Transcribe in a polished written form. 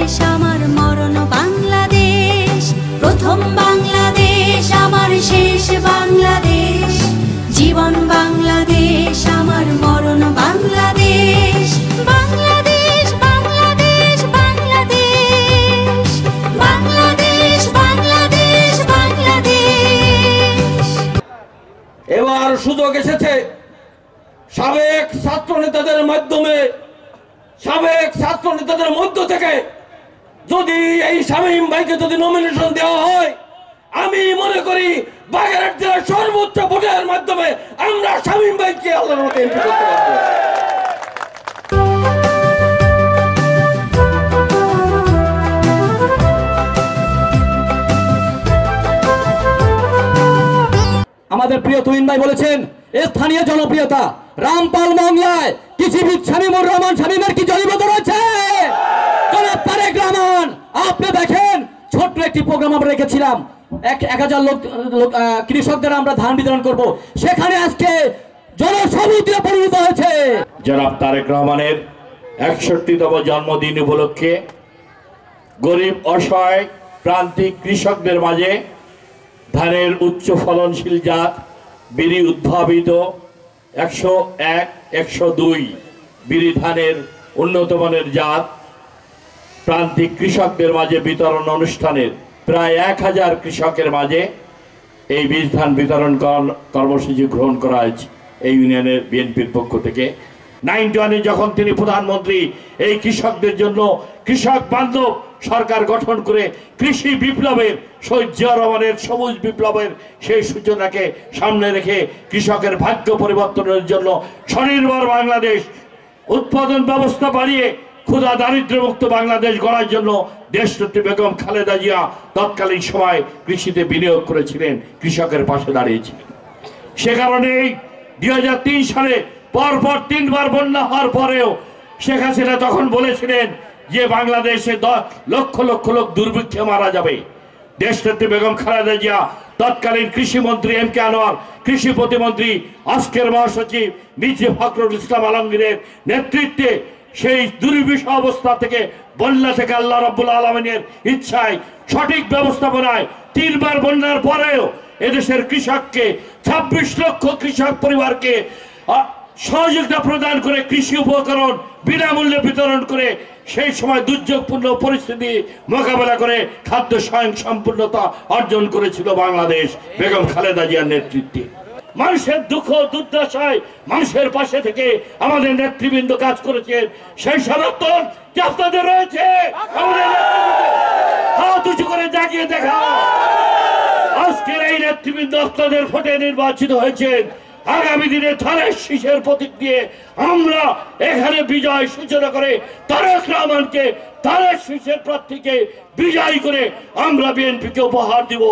বাংলাদেশ আমার মরণ বাংলাদেশ, প্রথম বাংলাদেশ আমার শেষ বাংলাদেশ, জীবন বাংলাদেশ আমার মরণ বাংলাদেশ, বাংলাদেশ বাংলাদেশ বাংলাদেশ, বাংলাদেশ বাংলাদেশ বাংলাদেশ। এবার সুযোগ এসেছে সাবেক ছাত্র নেতাদের মাধ্যমে, সাবেক ছাত্র নেতাদের মধ্য থেকে যদি এই শামীম ভাইকে যদি নমিনেশন দেওয়া হয়, আমি মনে করি বাগেরহাট জেলার সর্বোচ্চ ভোটের মাধ্যমে আমরা শামীম ভাইকে আল্লাহর রহমতে এমপি করতে পারবো। আমাদের প্রিয় তুহিন ভাই বলেছেন স্থানীয় জনপ্রিয়তা রামপাল মংলায় কৃষিবিদ শামীমুর রহমান শামীমের কি জনপ্রিয়তা রয়েছে? জনাব তারেক রহমান, আপনি দেখেন ছোট্ট একটি প্রোগ্রাম আমরা রেখেছিলাম, 1000 লোক কৃষকদের আমরা ধান বিতরণ করব, সেখানে আজকে জনসমুদ্রে পরিণত হয়েছে। জনাব তারেক রহমানের 61তম জন্মদিন উপলক্ষে গরিব অসহায় প্রান্তিক কৃষকদের মাঝে ধানের উচ্চ ফলনশীল জাত বিরি উদ্ভাবিত 101, 102 বিরি ধানের উন্নত মানের জাত প্রান্তিক কৃষকদের মাঝে বিতরণ অনুষ্ঠানের প্রায় 1000 কৃষকের মাঝে এই বীজ ধান বিতরণ কর্মসূচি গ্রহণ করা হয়েছে এই ইউনিয়নের বিএনপির পক্ষ থেকে। 91-এ যখন তিনি প্রধানমন্ত্রী এই কৃষকদের জন্য কৃষক বান্ধব সরকার গঠন করে কৃষি বিপ্লবের শহীদ জিয়া রহমানের সবুজ বিপ্লবের সেই সূচনাকে সামনে রেখে কৃষকের ভাগ্য পরিবর্তনের জন্য স্বনির্ভর বাংলাদেশ উৎপাদন ব্যবস্থা বাড়িয়ে ক্ষুধা দারিদ্র্যমুক্ত বাংলাদেশ গড়ার জন্য দেশনেত্রী বেগম খালেদা জিয়া তৎকালীন সময় কৃষিতে বিনিয়োগ করেছিলেন, কৃষকের পাশে দাঁড়িয়েছিলেন। সে কারণেই 2003 সালে পরপর 3 বার বন্যা হওয়ার পরেও শেখ হাসিনা তখন বলেছিলেন যে বাংলাদেশে লক্ষ লক্ষ লোক দুর্ভিক্ষে মারা যাবে। দেশনেত্রী বেগম খালেদা জিয়া তৎকালীন কৃষিমন্ত্রী এম কে আনোয়ার, কৃষি প্রতিমন্ত্রী আজকের মহাসচিব মির্জা ফখরুল ইসলাম আলমগীরের নেতৃত্বে সেই দুর্বিষহ অবস্থা থেকে বন্যা থেকে আল্লাহ রাব্বুল আলামিনের ইচ্ছায় সঠিক ব্যবস্থাপনায় 3 বার বন্যার পরেও এদেশের কৃষককে 26 লক্ষ কৃষক পরিবারকে সহযোগিতা প্রদান করে কৃষি উপকরণ বিনামূল্যে বিতরণ করে সেই সময় দুর্যোগপূর্ণ পরিস্থিতি মোকাবেলা করে খাদ্য স্বয়ংসম্পূর্ণতা অর্জন করেছিল বাংলাদেশ বেগম খালেদা জিয়ার নেতৃত্বে। মানুষের দুঃখ দুর্দশায় মানুষের পাশে থেকে আমাদের নেতৃবৃন্দ কাজ করেছেন, সেই সমর্থন কি আপনাদের রয়েছে? হাত উঁচু করে জাগিয়ে দেখা। আজকের এই নেতৃবৃন্দ আপনাদের ভোটে নির্বাচিত হয়েছেন, আগামী দিনে ধানের শীষের প্রতীক দিয়ে আমরা এখানে বিজয় সূচনা করে তারেক রহমানকে ধানের শীষের প্রার্থীকে বিজয়ী করে আমরা বিএনপিকে উপহার দিব।